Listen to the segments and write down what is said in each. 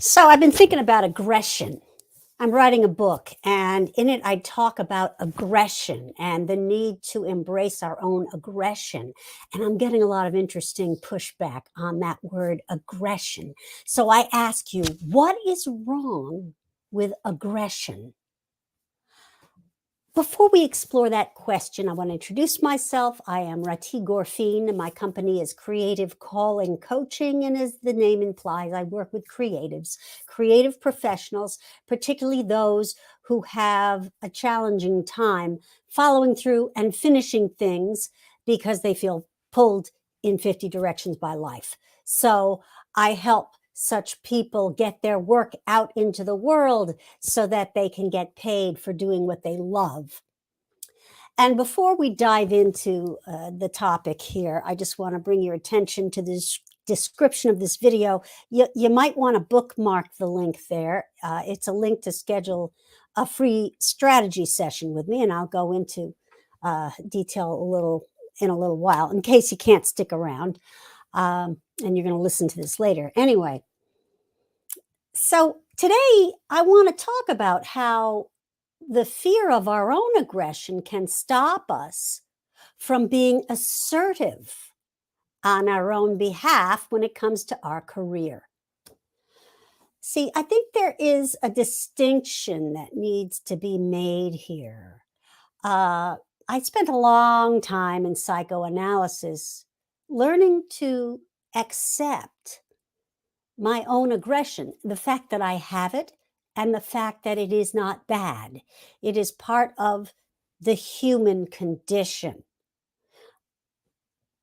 So I've been thinking about aggression. I'm writing a book, and in it, I talk about aggression and the need to embrace our own aggression. And I'm getting a lot of interesting pushback on that word aggression. So I ask you, what is wrong with aggression? Before we explore that question, I want to introduce myself. I am Rati Gorfine, and my company is Creative Calling Coaching. And as the name implies, I work with creatives, creative professionals, particularly those who have a challenging time following through and finishing things because they feel pulled in 50 directions by life. So I help such people get their work out into the world so that they can get paid for doing what they love. And before we dive into the topic here, I just want to bring your attention to this description of this video. You might want to bookmark the link there. It's a link to schedule a free strategy session with me, and I'll go into detail in a little while in case you can't stick around and you're going to listen to this later. Anyway, so today I want to talk about how the fear of our own aggression can stop us from being assertive on our own behalf when it comes to our career. See, I think there is a distinction that needs to be made here. I spent a long time in psychoanalysis learning to accept my own aggression, the fact that I have it, and the fact that it is not bad. It is part of the human condition.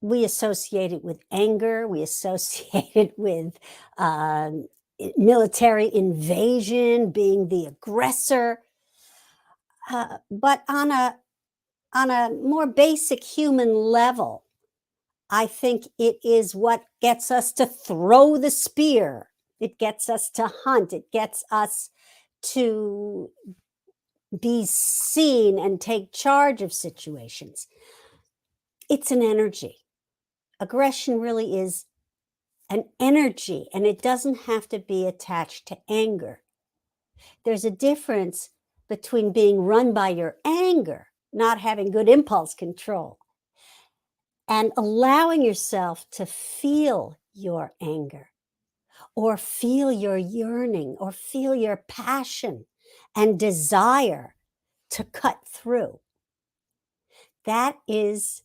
We associate it with anger, we associate it with military invasion, being the aggressor. But on a more basic human level, I think it is what gets us to throw the spear. It gets us to hunt. It gets us to be seen and take charge of situations. It's an energy. Aggression really is an energy, and it doesn't have to be attached to anger. There's a difference between being run by your anger, not having good impulse control, and allowing yourself to feel your anger or feel your yearning or feel your passion and desire to cut through. That is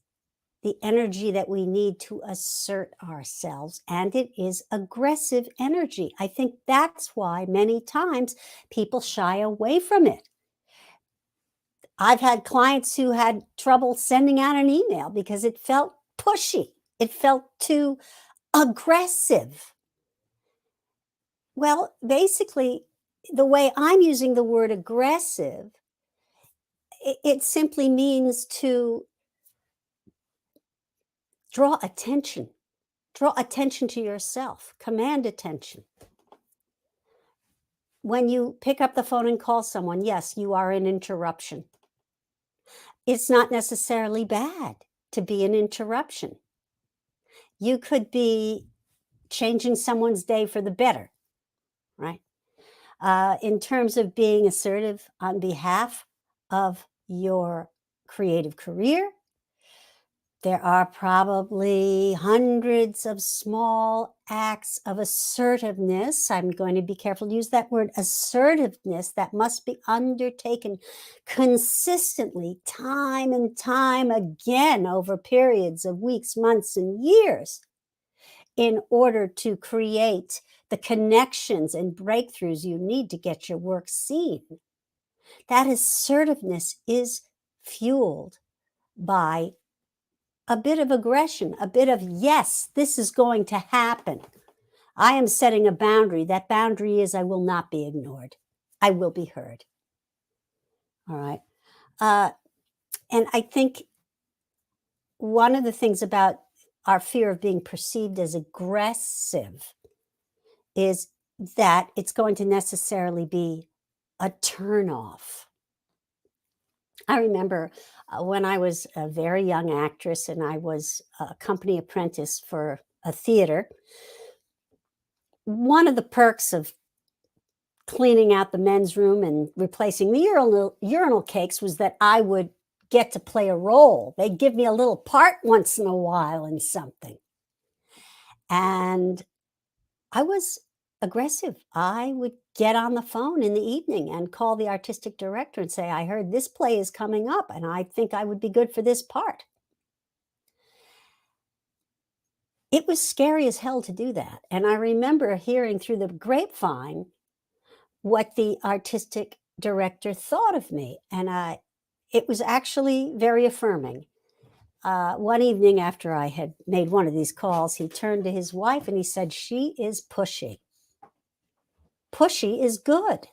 the energy that we need to assert ourselves, and it is aggressive energy. I think that's why many times people shy away from it. I've had clients who had trouble sending out an email because it felt pushy. It felt too aggressive. Well, basically, the way I'm using the word aggressive, it simply means to draw attention. Draw attention to yourself. Command attention. When you pick up the phone and call someone, yes, you are an interruption. It's not necessarily bad to be an interruption. You could be changing someone's day for the better, right? In terms of being assertive on behalf of your creative career, there are probably hundreds of small acts of assertiveness. I'm going to be careful to use that word assertiveness that must be undertaken consistently, time and time again, over periods of weeks, months, and years in order to create the connections and breakthroughs you need to get your work seen. That assertiveness is fueled by a bit of aggression, a bit of, yes, this is going to happen. I am setting a boundary. That boundary is I will not be ignored. I will be heard. All right. And I think one of the things about our fear of being perceived as aggressive is that it's going to necessarily be a turnoff. I remember when I was a very young actress and I was a company apprentice for a theater, one of the perks of cleaning out the men's room and replacing the urinal cakes was that I would get to play a role. They'd give me a little part once in a while in something. And I was aggressive. I would get on the phone in the evening and call the artistic director and say, I heard this play is coming up and I think I would be good for this part. It was scary as hell to do that. And I remember hearing through the grapevine what the artistic director thought of me. And it was actually very affirming. One evening after I had made one of these calls, he turned to his wife and he said, she is pushy. Pushy is good.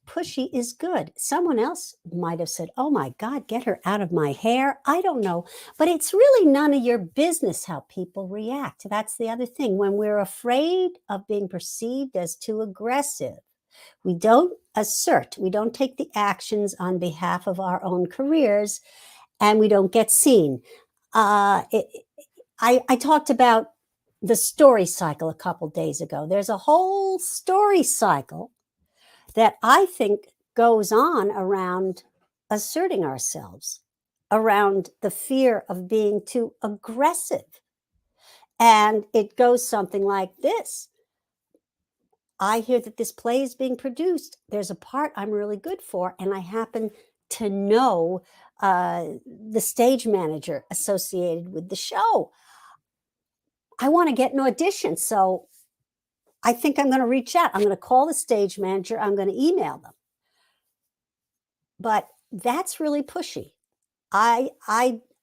Pushy is good. Someone else might have said, oh my God, get her out of my hair. I don't know. But it's really none of your business how people react. That's the other thing. When we're afraid of being perceived as too aggressive, we don't assert, we don't take the actions on behalf of our own careers, and we don't get seen. I talked about the story cycle a couple days ago. There's a whole story cycle that I think goes on around asserting ourselves, around the fear of being too aggressive. And it goes something like this. I hear that this play is being produced. There's a part I'm really good for, and I happen to know the stage manager associated with the show. I want to get an audition, so I think I'm going to reach out. I'm going to call the stage manager. I'm going to email them. But that's really pushy. I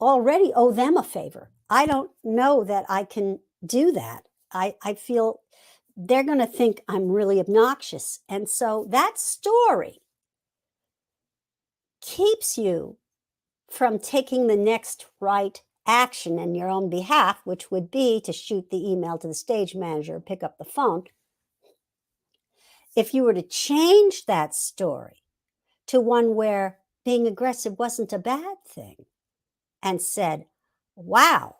already owe them a favor. I don't know that I can do that. I feel they're going to think I'm really obnoxious. And so that story keeps you from taking the next right action in your own behalf, which would be to shoot the email to the stage manager, pick up the phone. If you were to change that story to one where being aggressive wasn't a bad thing and said, wow,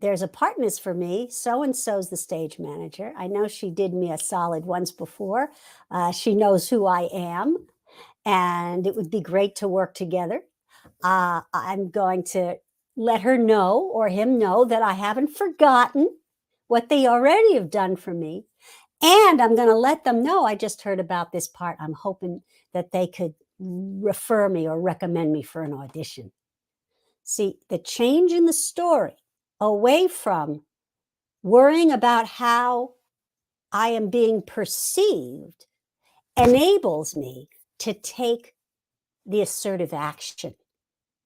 there's a part in this for me. So-and-so's the stage manager. I know she did me a solid once before. She knows who I am, and it would be great to work together. I'm going to let her know or him know that I haven't forgotten what they already have done for me. And I'm going to let them know I just heard about this part. I'm hoping that they could refer me or recommend me for an audition. See, the change in the story away from worrying about how I am being perceived enables me to take the assertive action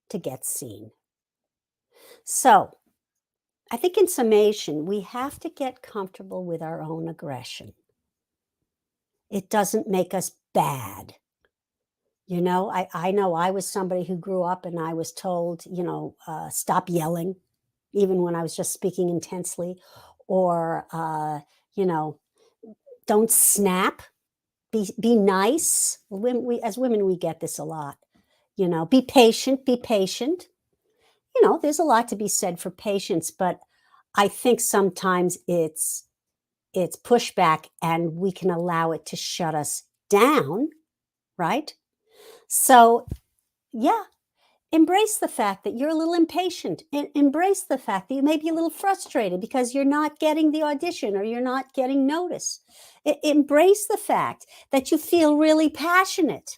to get seen. So I think in summation, we have to get comfortable with our own aggression. It doesn't make us bad. You know, I know I was somebody who grew up and I was told, stop yelling, even when I was just speaking intensely, or, don't snap, be nice. As women, we get this a lot. Be patient, be patient. There's a lot to be said for patience, but I think sometimes it's pushback and we can allow it to shut us down, right? So, yeah, embrace the fact that you're a little impatient. Embrace the fact that you may be a little frustrated because you're not getting the audition or you're not getting notice. Embrace the fact that you feel really passionate.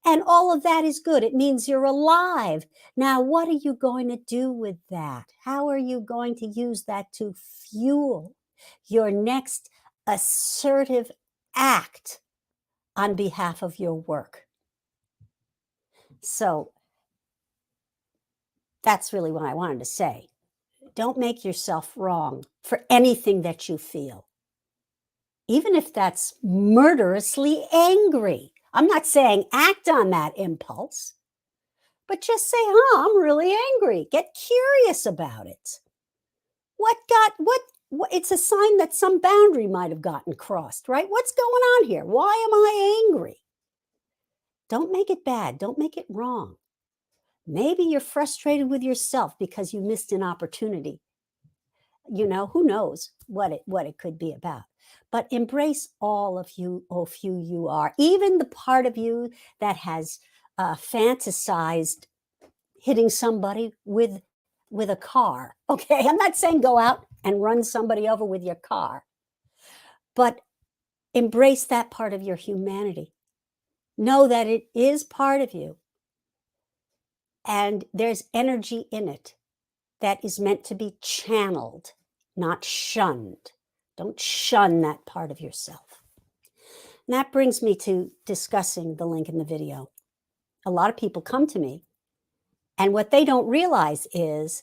And all of that is good. It means you're alive. Now, what are you going to do with that? How are you going to use that to fuel your next assertive act on behalf of your work? So that's really what I wanted to say. Don't make yourself wrong for anything that you feel, even if that's murderously angry. I'm not saying act on that impulse, but just say, I'm really angry. Get curious about it. What it's a sign that some boundary might have gotten crossed, right? What's going on here? Why am I angry? Don't make it bad. Don't make it wrong. Maybe you're frustrated with yourself because you missed an opportunity. who knows what it could be about. But embrace all of who you are, even the part of you that has fantasized hitting somebody with a car. Okay, I'm not saying go out and run somebody over with your car, but embrace that part of your humanity. Know that it is part of you, and there's energy in it that is meant to be channeled, not shunned. Don't shun that part of yourself. And that brings me to discussing the link in the video. A lot of people come to me, and what they don't realize is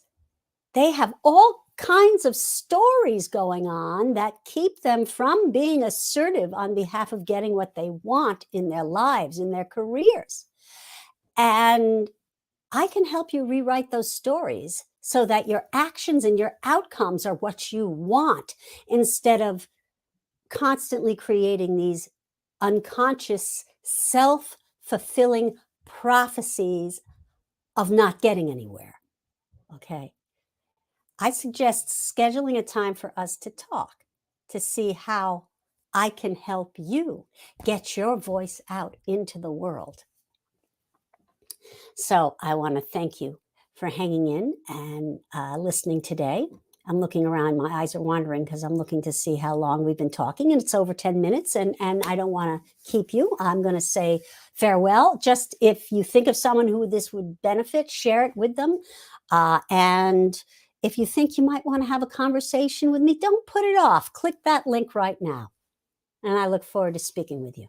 they have all kinds of stories going on that keep them from being assertive on behalf of getting what they want in their lives, in their careers. And I can help you rewrite those stories so that your actions and your outcomes are what you want, instead of constantly creating these unconscious, self-fulfilling prophecies of not getting anywhere. Okay. I suggest scheduling a time for us to talk, to see how I can help you get your voice out into the world. So I want to thank you for hanging in and listening today. I'm looking around, my eyes are wandering because I'm looking to see how long we've been talking, and it's over 10 minutes, and I don't want to keep you. I'm going to say farewell. Just if you think of someone who this would benefit, share it with them. And if you think you might want to have a conversation with me, don't put it off. Click that link right now. And I look forward to speaking with you.